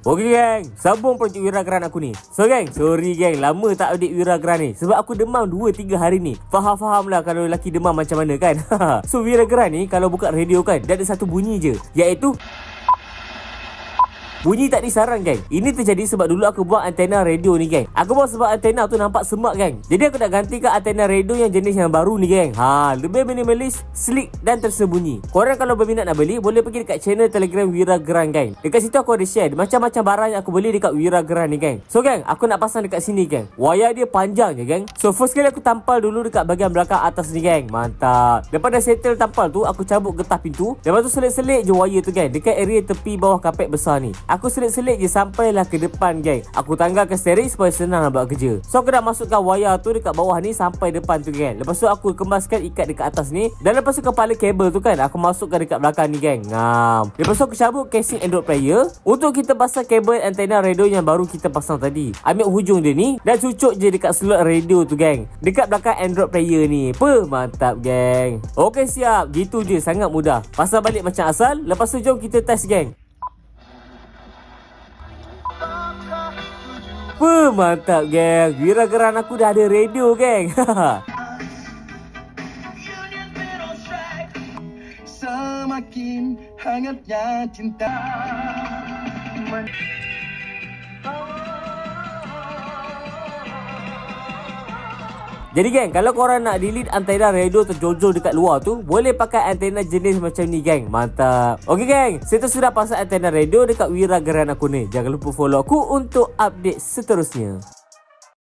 Okey geng, sambung projek Wirageran aku ni. So geng, sorry geng, lama tak update Wirageran ni sebab aku demam 2-3 hari ni. Faham lah kalau lelaki demam macam mana kan. So Wirageran ni kalau buka radio kan, dia ada satu bunyi je, iaitu bunyi tak disarang geng. Ini terjadi sebab dulu aku buat antena radio ni geng. Aku buat sebab antena tu nampak semak geng. Jadi aku nak gantikan antena radio yang jenis yang baru ni geng. Lebih minimalis, sleek dan tersembunyi. Korang kalau berminat nak beli, boleh pergi dekat channel Telegram Wirageran geng. Dekat situ aku ada share macam-macam barang yang aku beli dekat Wirageran ni geng. So geng, aku nak pasang dekat sini geng. Wayar dia panjang je geng. So first kali aku tampal dulu dekat bahagian belakang atas ni geng. Mantap. Lepas dah settle tampal tu, aku cabut getah pintu. Lepas tu selit-selit je wayar tu geng, dekat area tepi bawah kapet besar ni. Aku selit-selit je sampailah ke depan geng. Aku tanggalkan steering supaya senang nak buat kerja. So aku dah masukkan wayar tu dekat bawah ni sampai depan tu geng. Lepas tu aku kembaskan ikat dekat atas ni. Dan lepas tu kepala kabel tu kan, aku masukkan dekat belakang ni geng. Lepas tu aku cabut casing Android player untuk kita pasang kabel antena radio yang baru kita pasang tadi. Ambil hujung dia ni dan cucuk je dekat slot radio tu geng, dekat belakang Android player ni. Mantap geng. Okey siap, gitu je, sangat mudah. Pasang balik macam asal. Lepas tu jom kita test geng. Mantap geng, Wirageran aku dah ada radio geng. Semakin hangatnya cinta. Jadi geng, kalau korang nak delete antena radio terjojol dekat luar tu, boleh pakai antena jenis macam ni geng. Mantap. Okey geng, saya sudah pasang antena radio dekat Wirageran aku ni. Jangan lupa follow aku untuk update seterusnya.